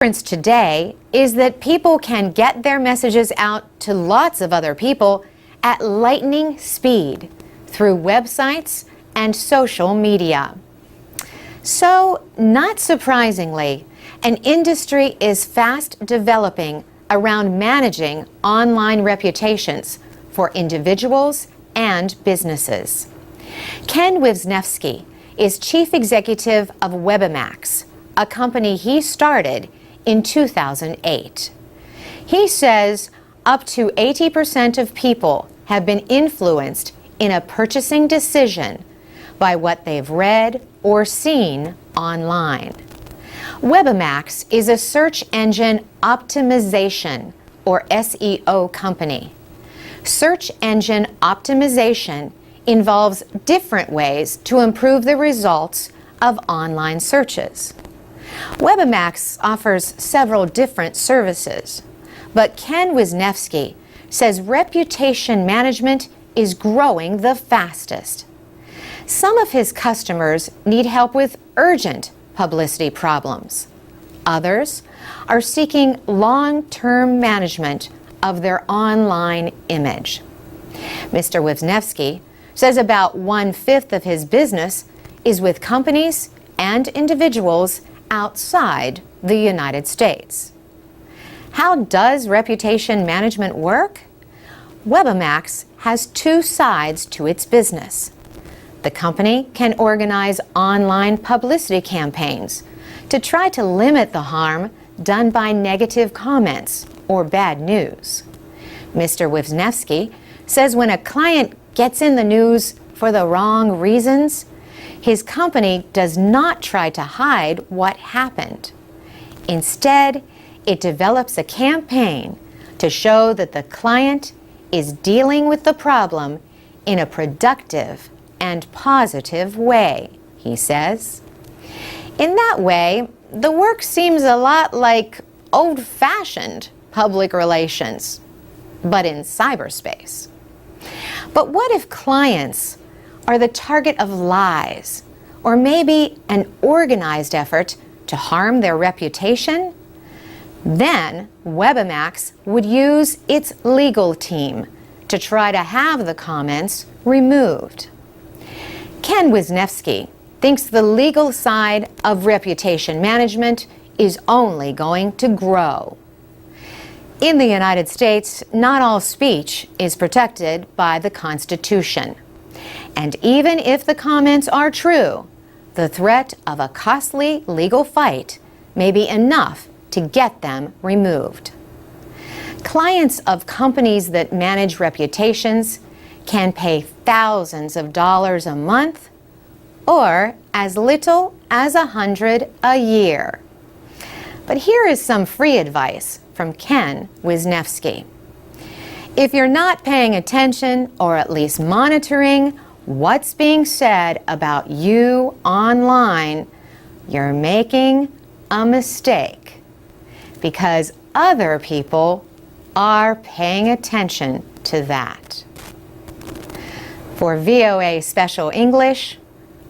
difference today is that people can get their messages out to lots of other people at lightning speed through websites and social media. So, not surprisingly, an industry is fast developing around managing online reputations for individuals and businesses. Ken Wisniewski is chief executive of Webamax, a company he started in 2008. He says up to 80% of people have been influenced in a purchasing decision by what they've read or seen online. Webamax is a search engine optimization, or SEO company. Search engine optimization involves different ways to improve the results of online searches. Webamax offers several different services, but Ken Wisniewski says reputation management is growing the fastest. Some of his customers need help with urgent publicity problems. Others are seeking long-term management of their online image. Mr. Wisniewski says about 1/5 of his business is with companies and individuals outside the United States. How does reputation management work? Webamax has two sides to its business. The company can organize online publicity campaigns to try to limit the harm done by negative comments or bad news. Mr. Wisniewski says when a client gets in the news for the wrong reasons, his company does not try to hide what happened. Instead, it develops a campaign to show that the client is dealing with the problem in a productive and positive way, he says. In that way, the work seems a lot like old-fashioned public relations, but in cyberspace. But what if clients are the target of lies, or maybe an organized effort to harm their reputation? Then Webamax would use its legal team to try to have the comments removed. Ken Wisniewski thinks the legal side of reputation management is only going to grow. In the United States, not all speech is protected by the Constitution. And even if the comments are true, the threat of a costly legal fight may be enough to get them removed. Clients of companies that manage reputations can pay thousands of dollars a month or as little as $100 a year. But here is some free advice from Ken Wisniewski. If you're not paying attention, or at least monitoring what's being said about you online, you're making a mistake, because other people are paying attention to that. For VOA Special English,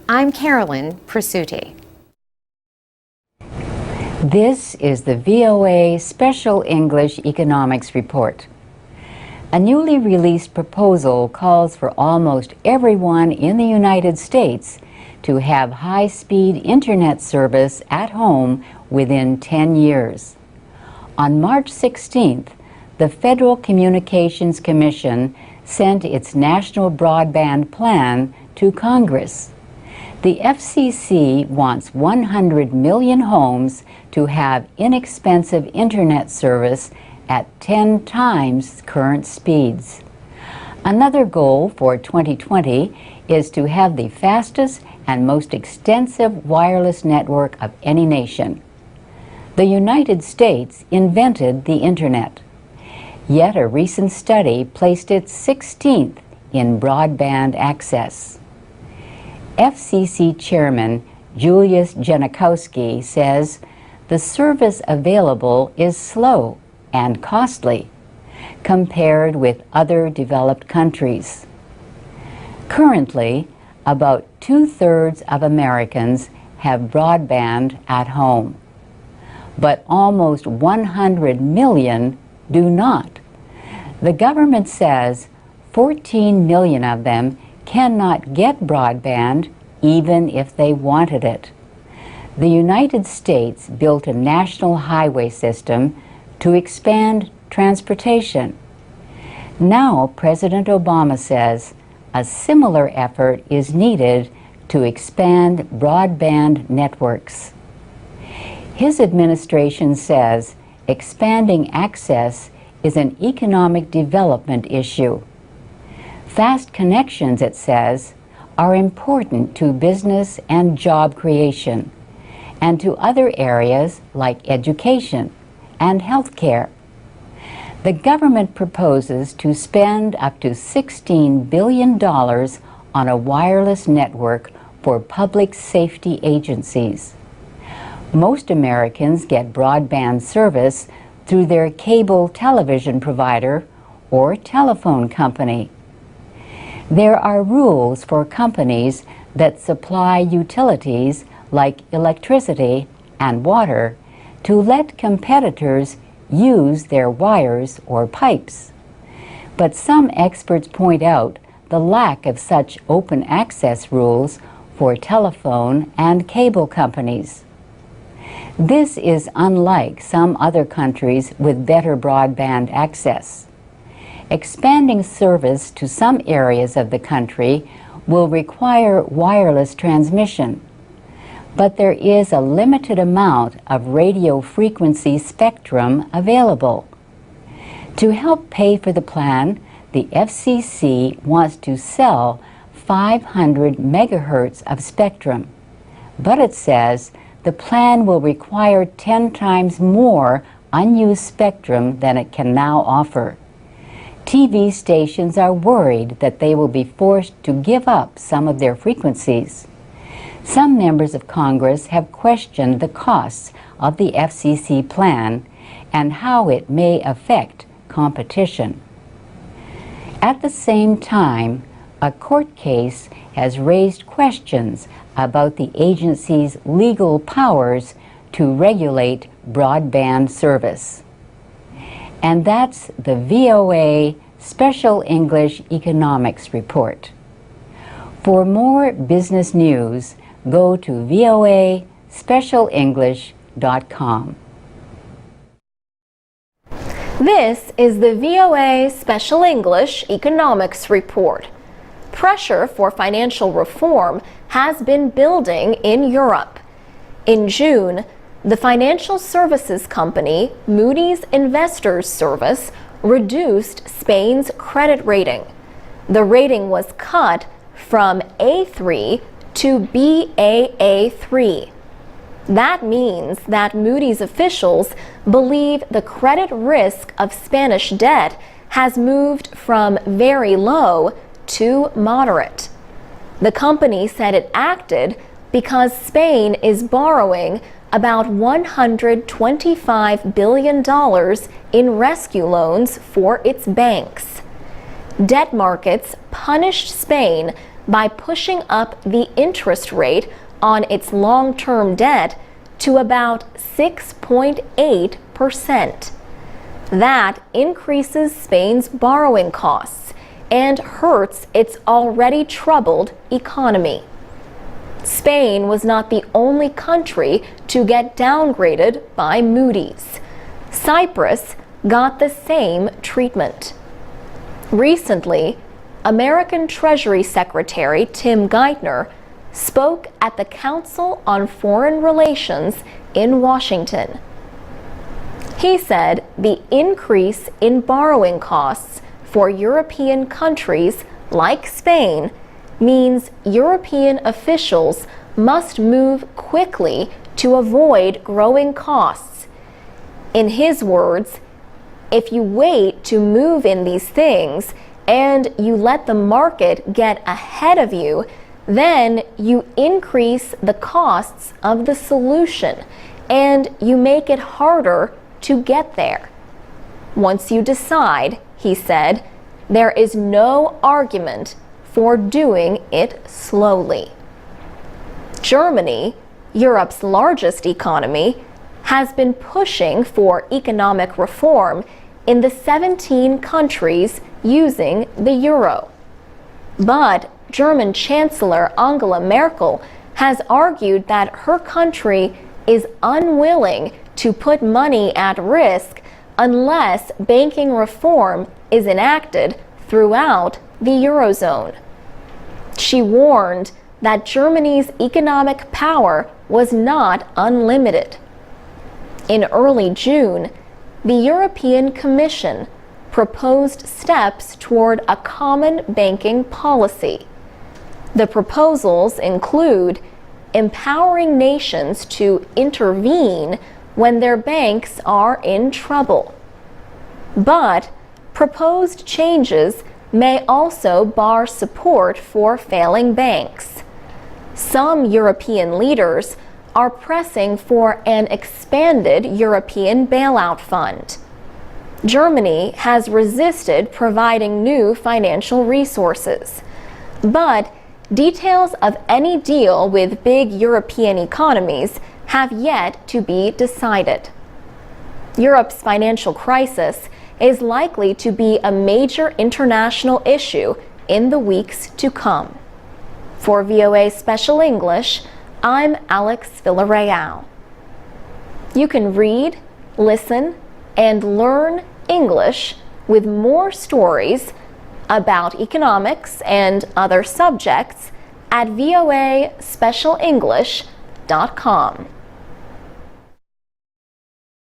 I'm Carolyn Presutti. This is the VOA Special English Economics Report. A newly released proposal calls for almost everyone in the United States to have high-speed internet service at home within 10 years. On March 16th, the Federal Communications Commission sent its National Broadband Plan to Congress. The FCC wants 100 million homes to have inexpensive internet service at 10 times current speeds. Another goal for 2020 is to have the fastest and most extensive wireless network of any nation. The United States invented the internet, yet a recent study placed it 16th in broadband access. FCC Chairman Julius Genachowski says the service available is slow and costly compared with other developed countries. Currently, about 2/3 of Americans have broadband at home. but almost 100 million do not. The government says 14 million of them cannot get broadband even if they wanted it. The United States built a national highway system to expand transportation. Now President Obama says a similar effort is needed to expand broadband networks. His administration says expanding access is an economic development issue. Fast connections, it says, are important to business and job creation, and to other areas like education and healthcare. The government proposes to spend up to $16 billion on a wireless network for public safety agencies. Most Americans get broadband service through their cable television provider or telephone company. There are rules for companies that supply utilities like electricity and water to let competitors use their wires or pipes. But some experts point out the lack of such open access rules for telephone and cable companies. This is unlike some other countries with better broadband access. Expanding service to some areas of the country will require wireless transmission, but there is a limited amount of radio frequency spectrum available. To help pay for the plan, the FCC wants to sell 500 megahertz of spectrum, but it says the plan will require 10 times more unused spectrum than it can now offer. TV stations are worried that they will be forced to give up some of their frequencies. Some members of Congress have questioned the costs of the FCC plan and how it may affect competition. At the same time, a court case has raised questions about the agency's legal powers to regulate broadband service. And that's the VOA Special English Economics Report. For more business news, go to voaspecialenglish.com. This is the VOA Special English Economics Report. Pressure for financial reform has been building in Europe. In June, the financial services company Moody's Investors Service reduced Spain's credit rating. The rating was cut from A3 to Baa3. That means that Moody's officials believe the credit risk of Spanish debt has moved from very low to moderate. The company said it acted because Spain is borrowing about $125 billion in rescue loans for its banks. Debt markets punished Spain by pushing up the interest rate on its long-term debt to about 6.8%. That increases Spain's borrowing costs and hurts its already troubled economy. Spain was not the only country to get downgraded by Moody's. Cyprus got the same treatment. Recently, American Treasury Secretary Tim Geithner spoke at the Council on Foreign Relations in Washington. He said the increase in borrowing costs for European countries like Spain means European officials must move quickly to avoid growing costs. In his words, if you wait to move in these things and you let the market get ahead of you, then you increase the costs of the solution and you make it harder to get there. Once you decide, he said, there is no argument for doing it slowly. Germany, Europe's largest economy, has been pushing for economic reform in the 17 countries using the euro. But German Chancellor Angela Merkel has argued that her country is unwilling to put money at risk unless banking reform is enacted throughout the Eurozone. She warned that Germany's economic power was not unlimited. In early June, the European Commission proposed steps toward a common banking policy. The proposals include empowering nations to intervene when their banks are in trouble. But proposed changes may also bar support for failing banks. Some European leaders are pressing for an expanded European bailout fund. Germany has resisted providing new financial resources, but details of any deal with big European economies have yet to be decided. Europe's financial crisis is likely to be a major international issue in the weeks to come. For VOA Special English, I'm Alex Villarreal. You can read, listen, and learn English with more stories about economics and other subjects at voaspecialenglish.com.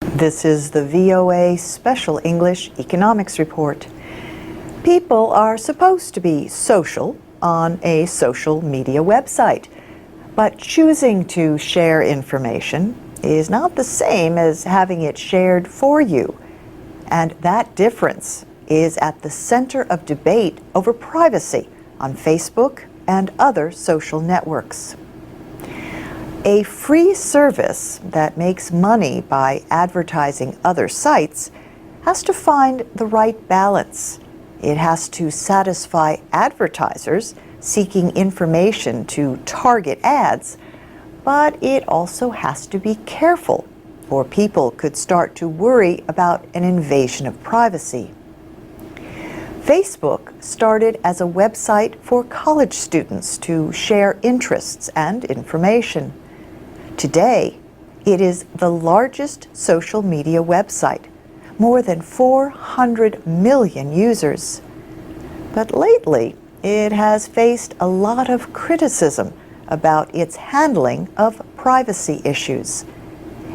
This is the VOA Special English Economics Report. People are supposed to be social on a social media website, but choosing to share information is not the same as having it shared for you. And that difference is at the center of debate over privacy on Facebook and other social networks. A free service that makes money by advertising other sites has to find the right balance. It has to satisfy advertisers seeking information to target ads, but it also has to be careful, or people could start to worry about an invasion of privacy. Facebook started as a website for college students to share interests and information. Today, it is the largest social media website, more than 400 million users. But lately, it has faced a lot of criticism about its handling of privacy issues.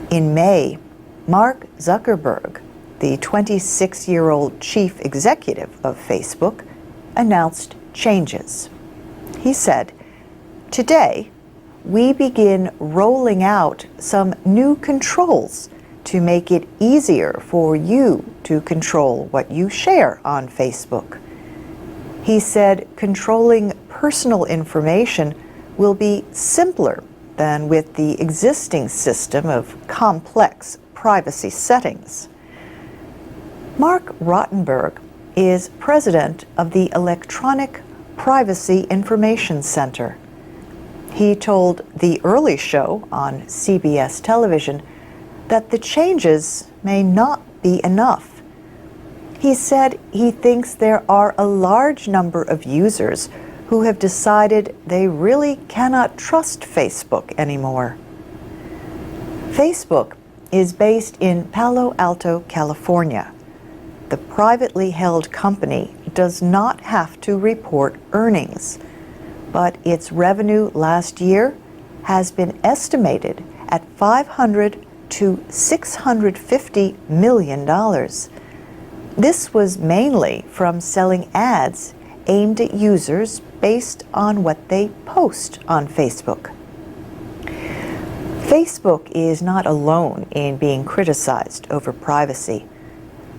In May, Mark Zuckerberg, the 26-year-old chief executive of Facebook, announced changes. He said, "Today, we begin rolling out some new controls to make it easier for you to control what you share on Facebook." He said controlling personal information will be simpler than with the existing system of complex privacy settings. Mark Rottenberg is president of the Electronic Privacy Information Center. He told The Early Show on CBS television that the changes may not be enough. He said he thinks there are a large number of users who have decided they really cannot trust Facebook anymore. Facebook is based in Palo Alto, California. The privately held company does not have to report earnings, but its revenue last year has been estimated at $500 to $650 million. This was mainly from selling ads aimed at users based on what they post on Facebook. Facebook is not alone in being criticized over privacy.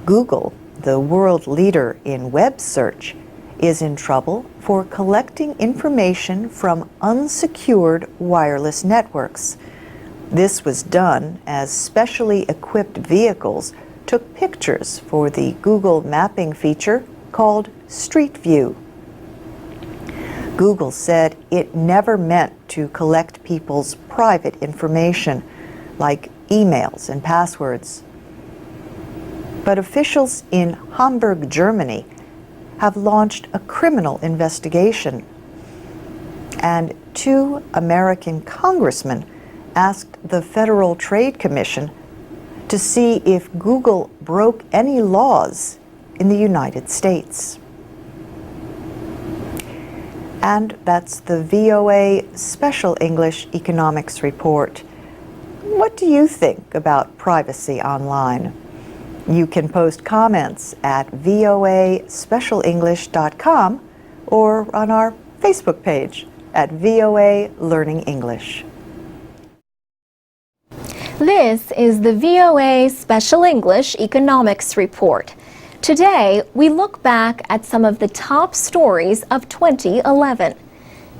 Google, the world leader in web search, is in trouble for collecting information from unsecured wireless networks. This was done as specially equipped vehicles took pictures for the Google mapping feature called Street View. Google said it never meant to collect people's private information, like emails and passwords. But officials in Hamburg, Germany, have launched a criminal investigation. And 2 American congressmen asked the Federal Trade Commission to see if Google broke any laws in the United States. And that's the VOA Special English Economics Report. What do you think about privacy online? You can post comments at voaspecialenglish.com or on our Facebook page at VOA Learning English. This is the VOA Special English Economics Report. Today, we look back at some of the top stories of 2011.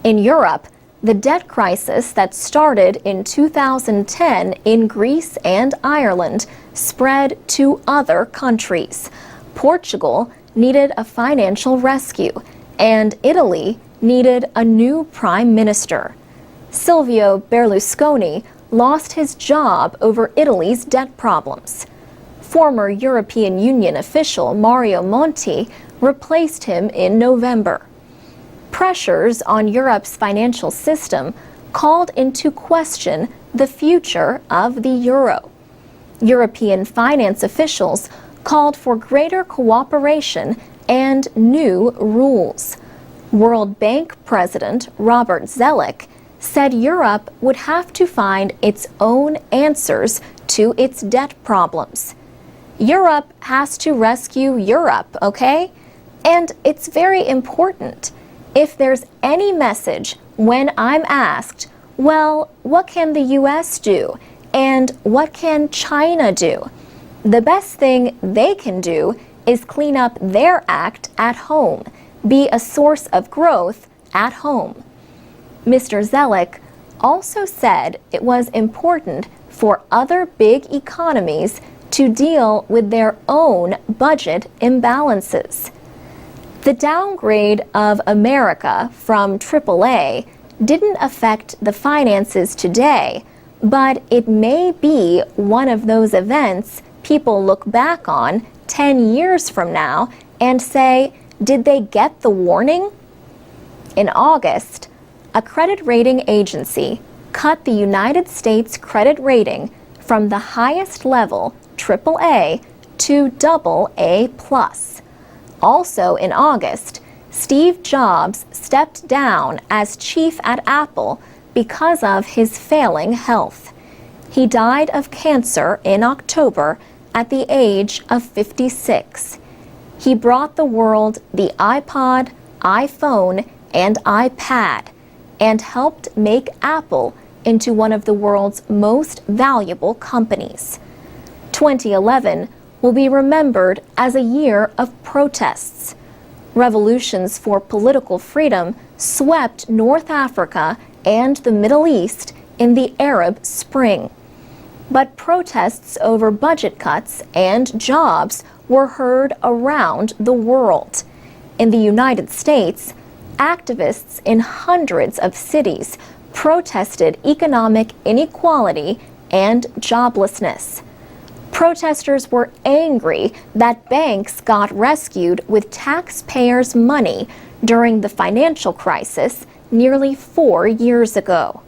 In Europe, the debt crisis that started in 2010 in Greece and Ireland spread to other countries. Portugal needed a financial rescue, and Italy needed a new prime minister. Silvio Berlusconi lost his job over Italy's debt problems. Former European Union official Mario Monti replaced him in November. Pressures on Europe's financial system called into question the future of the euro. European finance officials called for greater cooperation and new rules. World Bank President Robert Zoellick said Europe would have to find its own answers to its debt problems. Europe has to rescue Europe, okay? And it's very important. If there's any message when I'm asked, well, what can the US do? And what can China do? The best thing they can do is clean up their act at home, be a source of growth at home. Mr. Zoellick also said it was important for other big economies to deal with their own budget imbalances. The downgrade of America from AAA didn't affect the finances today, but it may be one of those events people look back on 10 years from now and say, did they get the warning? In August, a credit rating agency cut the United States credit rating from the highest level, AAA, to AA+. Also in August, Steve Jobs stepped down as chief at Apple because of his failing health. He died of cancer in October at the age of 56. He brought the world the iPod, iPhone, and iPad, and helped make Apple into one of the world's most valuable companies. 2011 will be remembered as a year of protests. Revolutions for political freedom swept North Africa and the Middle East in the Arab Spring. But protests over budget cuts and jobs were heard around the world. In the United States, activists in hundreds of cities protested economic inequality and joblessness. Protesters were angry that banks got rescued with taxpayers' money during the financial crisis nearly 4 years ago.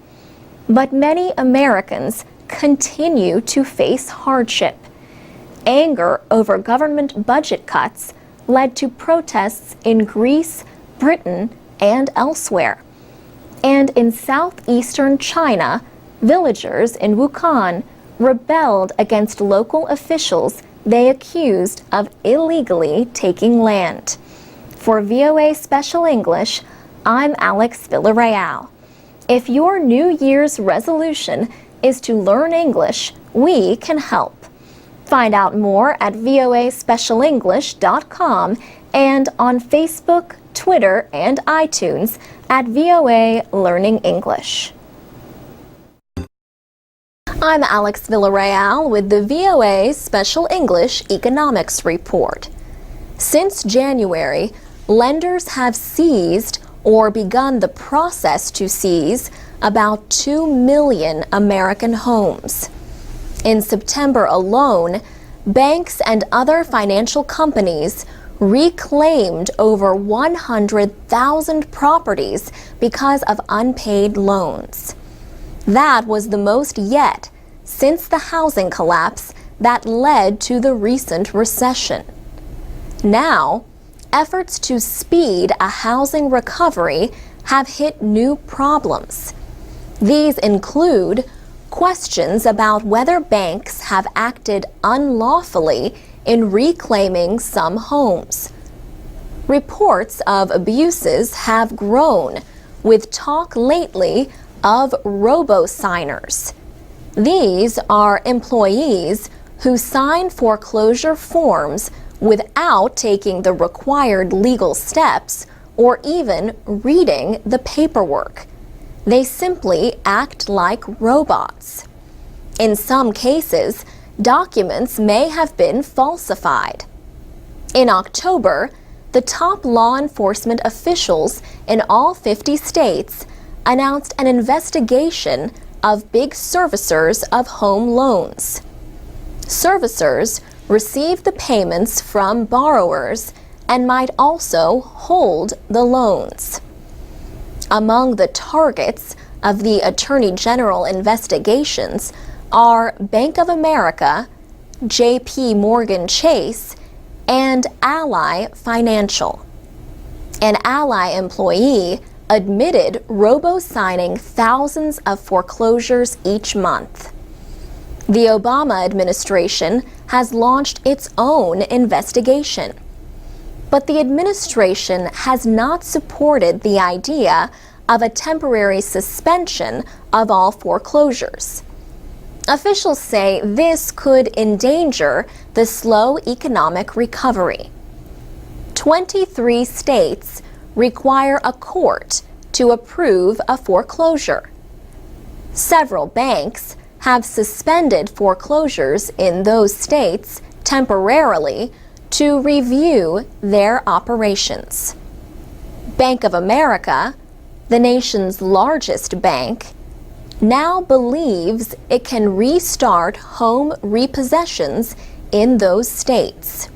But many Americans continue to face hardship. Anger over government budget cuts led to protests in Greece, Britain, and elsewhere. And in southeastern China, villagers in Wuhan rebelled against local officials they accused of illegally taking land. For VOA Special English, I'm Alex Villarreal. If your New Year's resolution is to learn English, we can help. Find out more at voaspecialenglish.com and on Facebook, Twitter, and iTunes at VOA Learning English. I'm Alex Villarreal with the VOA Special English Economics Report. Since January, lenders have seized or begun the process to seize about 2 million American homes. In September alone, banks and other financial companies reclaimed over 100,000 properties because of unpaid loans. That was the most yet since the housing collapse that led to the recent recession. Now, efforts to speed a housing recovery have hit new problems. These include questions about whether banks have acted unlawfully in reclaiming some homes. Reports of abuses have grown, with talk lately of robo-signers. These are employees who sign foreclosure forms without taking the required legal steps or even reading the paperwork. They simply act like robots. In some cases, documents may have been falsified. In October, the top law enforcement officials in all 50 states announced an investigation of big servicers of home loans. Servicers receive the payments from borrowers and might also hold the loans. Among the targets of the Attorney General investigations are Bank of America, J.P. Morgan Chase, and Ally Financial. An Ally employee admitted robo-signing thousands of foreclosures each month. The Obama administration has launched its own investigation. But the administration has not supported the idea of a temporary suspension of all foreclosures. Officials say this could endanger the slow economic recovery. 23 states require a court to approve a foreclosure. Several banks have suspended foreclosures in those states temporarily to review their operations. Bank of America, the nation's largest bank, now believes it can restart home repossessions in those states.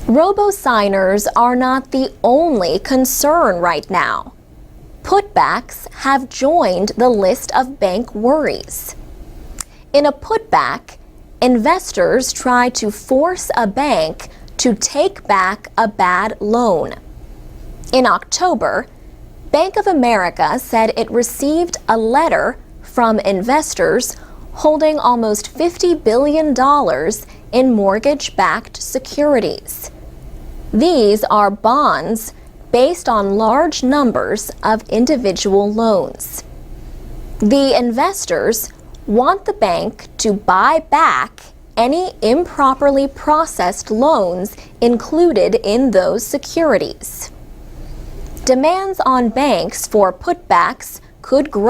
Robo-signers are not the only concern right now. Putbacks have joined the list of bank worries. In a putback, investors try to force a bank to take back a bad loan. In October, Bank of America said it received a letter from investors holding almost $50 billion in mortgage-backed securities. These are bonds based on large numbers of individual loans. The investors want the bank to buy back any improperly processed loans included in those securities. Demands on banks for putbacks could grow.